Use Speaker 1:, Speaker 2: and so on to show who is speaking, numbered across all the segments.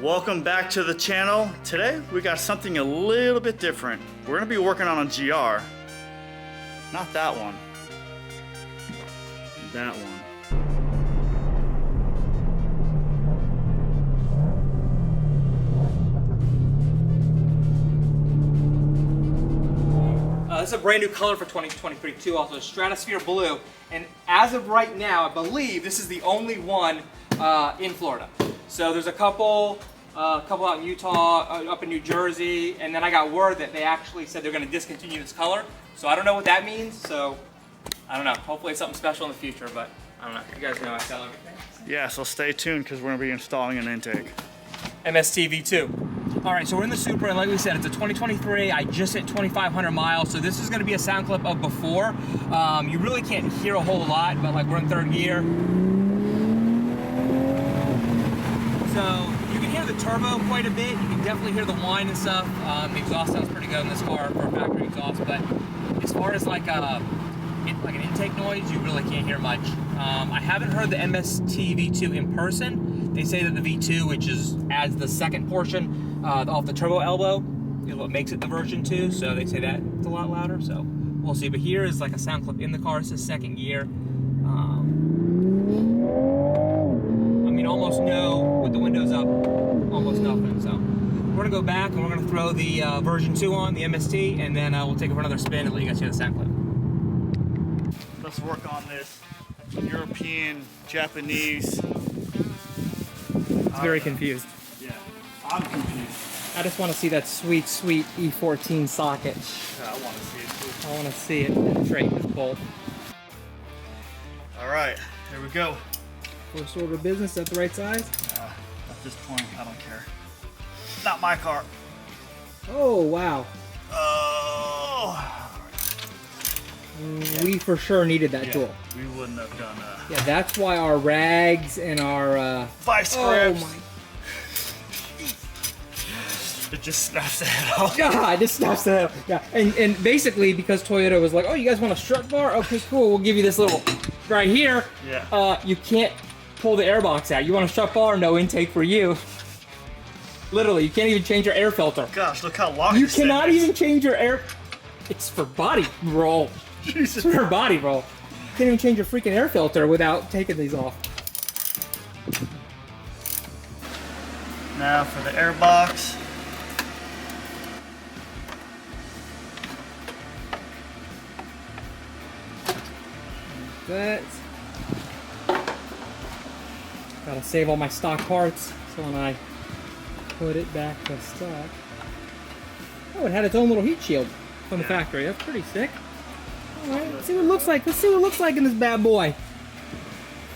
Speaker 1: Welcome back to the channel. Today we got something a little bit different. We're gonna be working on a GR. Not that one. That one.
Speaker 2: This is a brand new color for 2023 too, also a Stratosphere Blue. And as of right now, I believe this is the only one in Florida. So there's a couple out in Utah, up in New Jersey, and then I got word that they actually said they're going to discontinue this color. So I don't know what that means, so I don't know. Hopefully it's something special in the future, but I don't know. You guys know I sell everything.
Speaker 1: Yeah, so stay tuned because we're going to be installing an intake.
Speaker 2: MST V2. All right, so we're in the Supra, and like we said, it's a 2023. I just hit 2,500 miles, so this is going to be a sound clip of before. You really can't hear a whole lot, but like we're in third gear. So you can hear the turbo quite a bit. You can definitely hear the whine and stuff. The exhaust sounds pretty good in this car for a factory exhaust, but as far as like an intake noise, you really can't hear much. I haven't heard the MST V2 in person. They say that the V2, which adds the second portion off the turbo elbow, is what makes it the version 2. So they say that it's a lot louder. So we'll see. But here is like a sound clip in the car. This is second gear. I mean, almost no with the windows up, almost nothing. So we're gonna go back and we're gonna throw the version 2 on the MST, and then we'll take it for another spin and let you guys hear the sound clip.
Speaker 1: Let's work on this European, Japanese.
Speaker 2: It's very confused.
Speaker 1: Yeah, I'm confused.
Speaker 2: I just want to see that sweet, sweet E14 socket.
Speaker 1: Yeah, I want to see it too.
Speaker 2: I want to see it penetrate this bolt.
Speaker 1: All right, here we go.
Speaker 2: First order of business, at the right size?
Speaker 1: At this point, I don't care. Not my car.
Speaker 2: Oh, wow.
Speaker 1: Oh!
Speaker 2: We for sure needed that tool.
Speaker 1: We wouldn't have done
Speaker 2: Yeah, that's why our rags and our...
Speaker 1: vice
Speaker 2: oh
Speaker 1: grips.
Speaker 2: my...
Speaker 1: It just snaps the head off.
Speaker 2: God, it just snaps the head off. Yeah, and basically because Toyota was like, oh, you guys want a strut bar? Okay, cool, we'll give you this little... Right here,
Speaker 1: Yeah.
Speaker 2: You can't pull the airbox out. You want a strut bar? No intake for you. Literally, you can't even change your air filter.
Speaker 1: Gosh, look how long
Speaker 2: You
Speaker 1: this thing
Speaker 2: cannot
Speaker 1: is.
Speaker 2: even change your air... It's for body roll.
Speaker 1: Jesus.
Speaker 2: It's for body roll. You can't even change your freaking air filter without taking these off.
Speaker 1: Now for the air box.
Speaker 2: That. Gotta save all my stock parts, so when I put it back to stock. Oh, it had its own little heat shield from the factory. That's pretty sick. Alright, let's see what it looks like. Let's see what it looks like in this bad boy.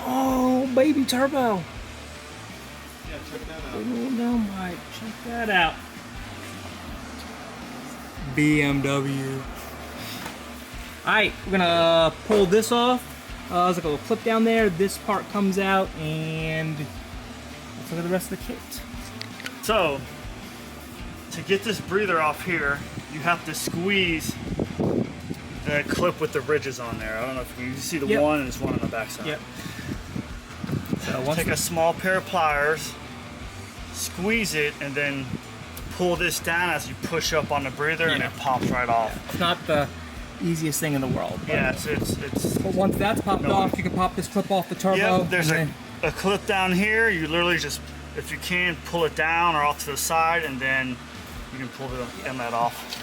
Speaker 2: Oh, baby turbo.
Speaker 1: Yeah, check that out.
Speaker 2: Big little down pipe. Check that out. BMW. Alright, we're gonna pull this off. There's like a little clip down there. This part comes out, and let's look at the rest of the kit.
Speaker 1: So, to get this breather off here, you have to squeeze the clip with the ridges on there. I don't know if you see the one, and there's one on the back side.
Speaker 2: Yep. So
Speaker 1: Take a small pair of pliers, squeeze it, and then pull this down as you push up on the breather, and it pops right off.
Speaker 2: It's not the easiest thing in the world.
Speaker 1: Yeah, it's
Speaker 2: But once that's popped off, you can pop this clip off the turbo.
Speaker 1: Yep, there's a clip down here. You literally just, if you can, pull it down or off to the side, and then you can pull the inlet off.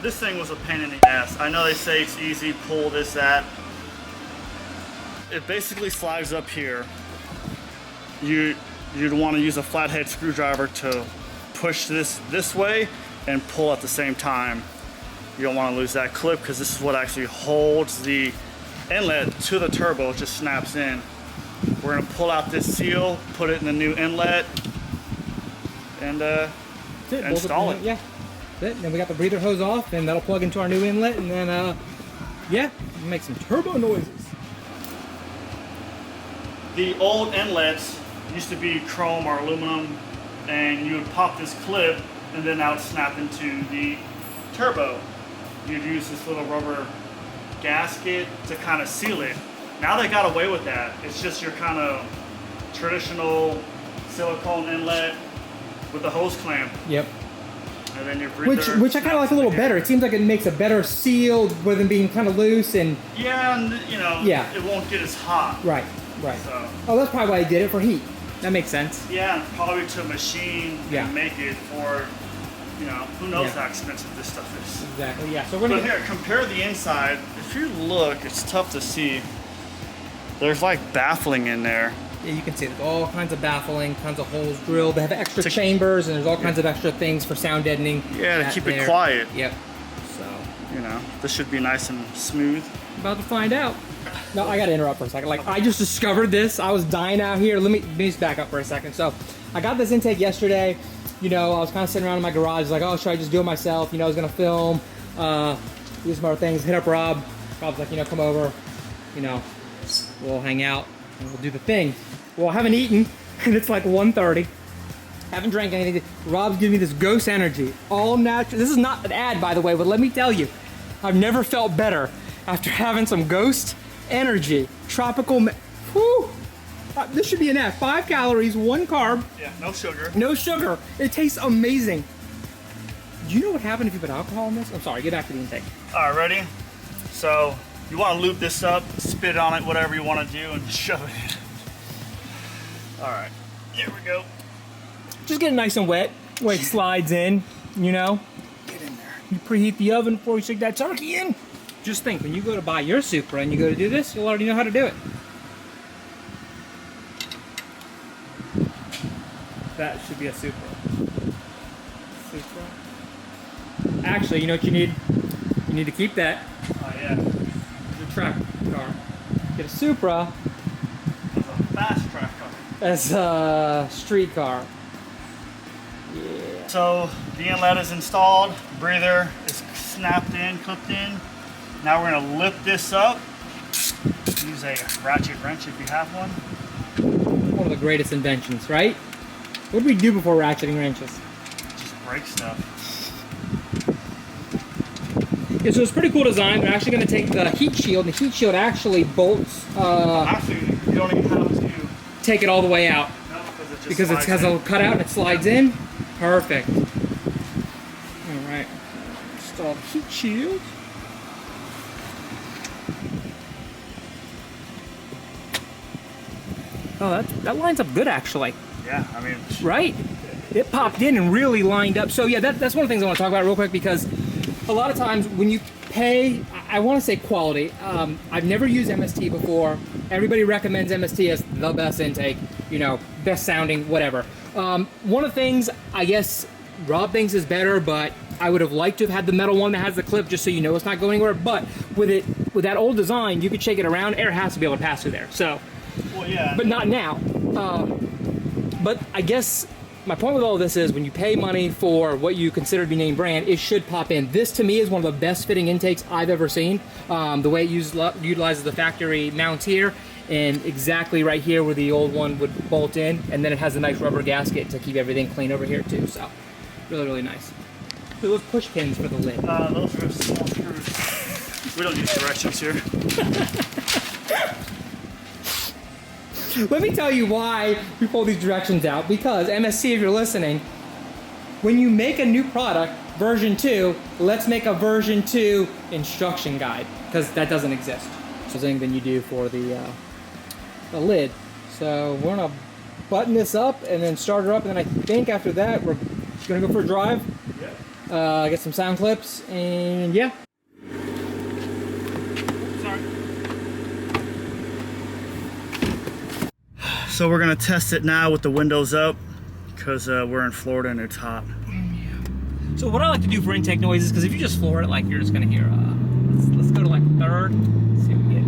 Speaker 1: This thing was a pain in the ass. I know they say it's easy, pull this, that. It basically slides up here. You'd want to use a flathead screwdriver to push this way and pull at the same time. You don't want to lose that clip because this is what actually holds the inlet to the turbo. It just snaps in. We're going to pull out this seal, put it in the new inlet, and install it.
Speaker 2: Yeah. That's it. Then we got the breather hose off, and that'll plug into our new inlet, and then yeah, make some turbo noises.
Speaker 1: The old inlets used to be chrome or aluminum, and you would pop this clip, and then that would snap into the turbo. You'd use this little rubber gasket to kind of seal it. Now they got away with that. It's just your kind of traditional silicone inlet with a hose clamp.
Speaker 3: Yep.
Speaker 1: And then your breather.
Speaker 3: Which I kind of like a little better. It seems like it makes a better seal with them being kind of loose and.
Speaker 1: Yeah, and you know,
Speaker 3: yeah.
Speaker 1: It won't get as hot.
Speaker 3: Right, right.
Speaker 1: So.
Speaker 3: Oh, that's probably why they did it, for heat. That makes sense.
Speaker 1: Yeah, probably to machine
Speaker 3: yeah.
Speaker 1: and make it for, you know, who knows how expensive this stuff is.
Speaker 3: Exactly, yeah. So we're gonna
Speaker 1: here, compare the inside. If you look, it's tough to see. There's like baffling in there.
Speaker 3: Yeah, you can see there's all kinds of baffling, tons of holes drilled. They have extra chambers, and there's all kinds of extra things for sound deadening.
Speaker 1: Yeah, to keep it quiet.
Speaker 3: Yep. So.
Speaker 1: You know, this should be nice and smooth.
Speaker 3: About to find out. No, I gotta interrupt for a second. Like, I just discovered this. I was dying out here. Let me just back up for a second. So, I got this intake yesterday. You know, I was kind of sitting around in my garage, like, oh, should I just do it myself? You know, I was gonna film, do some other things, hit up Rob. Rob's like, you know, come over, you know, we'll hang out and we'll do the thing. Well, I haven't eaten, and it's like 1:30. Haven't drank anything. Rob's giving me this ghost energy, all natural. This is not an ad, by the way, but let me tell you, I've never felt better after having some ghost energy. Tropical, whew. This should be an F. 5 calories, 1 carb.
Speaker 1: Yeah, no sugar.
Speaker 3: No sugar. It tastes amazing. Do you know what happened if you put alcohol in this? I'm sorry, get back to the intake.
Speaker 1: All right, ready? So, you want to lube this up, spit on it, whatever you want to do, and shove it in. All right, here we go.
Speaker 3: Just get it nice and wet, where it slides in, you know?
Speaker 1: Get in there.
Speaker 3: You preheat the oven before you stick that turkey in. Just think, when you go to buy your Supra and you go to do this, you'll already know how to do it. That should be a Supra. Supra. Actually, you know what you need? You need to keep that.
Speaker 1: Oh, yeah.
Speaker 3: It's a track car. Get a Supra.
Speaker 1: It's a fast track car.
Speaker 3: As a street car. Yeah.
Speaker 1: So, the inlet is installed. Breather is snapped in, clipped in. Now we're going to lift this up. Use a ratchet wrench if you have one.
Speaker 3: One of the greatest inventions, right? What did we do before ratcheting wrenches?
Speaker 1: Just break stuff.
Speaker 3: Yeah, so it's a pretty cool design. They're actually going to take the heat shield, and the heat shield actually bolts.
Speaker 1: Actually, you don't even have to
Speaker 3: take it all the way out.
Speaker 1: No,
Speaker 3: because it has a cutout and it slides in. Perfect. All right. Install the heat shield. Oh, that lines up good, actually.
Speaker 1: Yeah, I mean...
Speaker 3: Right? It popped in and really lined up. So yeah, that's one of the things I want to talk about real quick, because a lot of times when you pay, I want to say quality. I've never used MST before. Everybody recommends MST as the best intake, you know, best sounding, whatever. One of the things I guess Rob thinks is better, but I would have liked to have had the metal one that has the clip, just so you know it's not going anywhere. But with that old design, you could shake it around. Air has to be able to pass through there. So,
Speaker 1: well, yeah.
Speaker 3: But not now. But I guess my point with all of this is, when you pay money for what you consider to be name brand, it should pop in. This to me is one of the best fitting intakes I've ever seen. The way it utilizes the factory mount here, and exactly right here where the old one would bolt in, and then it has a nice rubber gasket to keep everything clean over here too. So really, really nice. So those push pins for the lid.
Speaker 1: Those are small screws. We don't use directions here.
Speaker 3: Let me tell you why we pull these directions out. Because MSC, if you're listening, when you make a new product, version 2, let's make a version 2 instruction guide, because that doesn't exist. So anything you do for the lid. So we're gonna button this up and then start her up, and then I think after that we're gonna go for a drive. Yep. Get some sound clips, and yeah.
Speaker 1: So we're gonna test it now with the windows up, because we're in Florida and it's hot.
Speaker 3: So what I like to do for intake noises, because if you just floor it, like, you're just gonna hear, let's go to like third. Let's see what we get.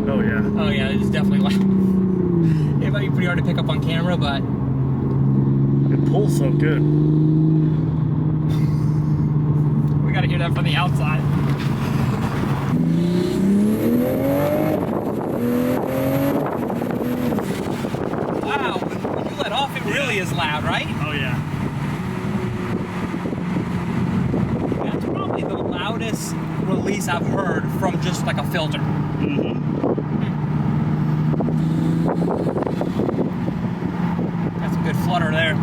Speaker 1: Oh yeah.
Speaker 3: Oh yeah, it's definitely like, it might be pretty hard to pick up on camera, but
Speaker 1: it pulls so good.
Speaker 3: We gotta hear that from the outside. Wow, when you let off, it really is loud, right?
Speaker 1: Oh yeah.
Speaker 2: bass I've heard from just like a filter. Got some good flutter there.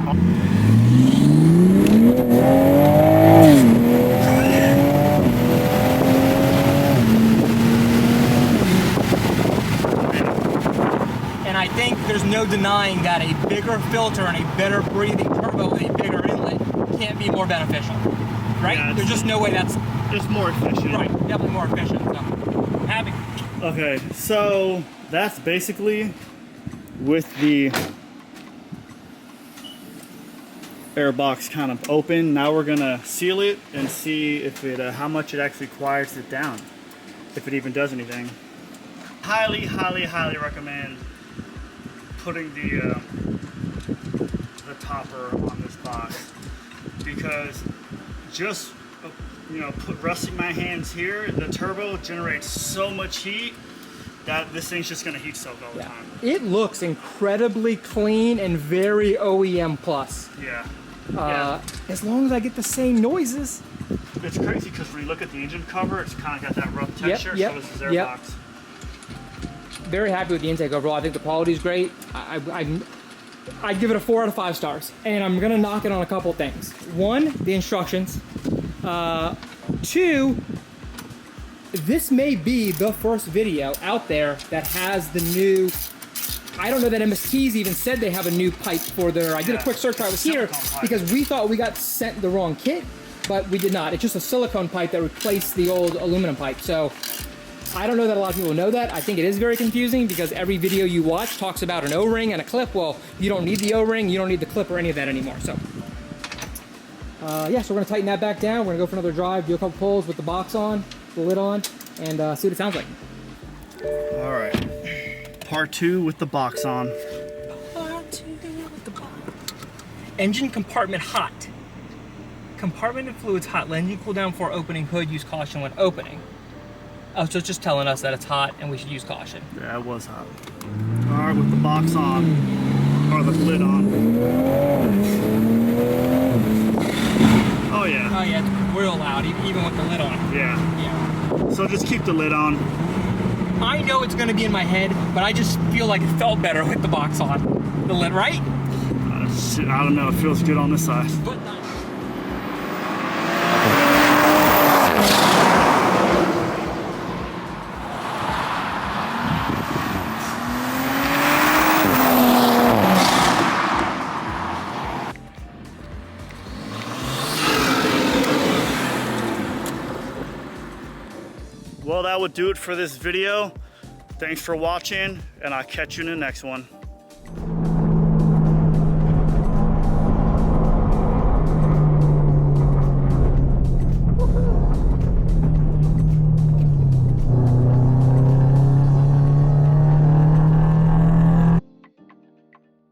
Speaker 2: And I think there's no denying that a bigger filter and a better breathing turbo with a bigger inlet can't be more beneficial, right?
Speaker 1: Yeah,
Speaker 2: there's just no way that's
Speaker 1: It's more efficient.
Speaker 2: right. Definitely more efficient. So, happy.
Speaker 1: Okay, so that's basically with the air box kind of open. Now we're gonna seal it and see if it how much it actually quiets it down, if it even does anything. Highly recommend putting the topper on this box, because just resting my hands here, the turbo generates so much heat that this thing's just gonna heat soak all the time.
Speaker 3: It looks incredibly clean and very OEM plus.
Speaker 1: Yeah.
Speaker 3: As long as I get the same noises.
Speaker 1: It's crazy because when you look at the engine cover, it's kind of got that rough texture. So this is air box.
Speaker 3: Very happy with the intake overall. I think the quality is great. I'd give it a 4 out of 5 stars. And I'm gonna knock it on a couple things. 1, the instructions. 2, this may be the first video out there that has the new, I don't know that MST's even said they have a new pipe for their, I did a quick search while I was here because we thought we got sent the wrong kit, but we did not. It's just a silicone pipe that replaced the old aluminum pipe. So I don't know that a lot of people know that. I think it is very confusing because every video you watch talks about an O-ring and a clip. Well, you don't need the O-ring, you don't need the clip or any of that anymore. So yeah, so we're gonna tighten that back down. We're gonna go for another drive, do a couple pulls with the box on, the lid on, and see what it sounds like.
Speaker 1: All right, part 2 with the box on.
Speaker 2: Part 2 with the box. Engine compartment hot. Compartment and fluids hot. Let engine cool down before opening hood. Use caution when opening. Oh, so it's just telling us that it's hot and we should use caution.
Speaker 1: Yeah, it was hot. All right, with the box on, or the lid on. Oh yeah.
Speaker 2: Oh yeah, it's real loud, even with the lid on.
Speaker 1: Yeah.
Speaker 2: Yeah.
Speaker 1: So just keep the lid on.
Speaker 2: I know it's gonna be in my head, but I just feel like it felt better with the box on. The lid, right?
Speaker 1: Shit, I don't know, it feels good on this side.
Speaker 2: But not.
Speaker 1: Well, that would do it for this video. Thanks for watching, and I'll catch you in the next one.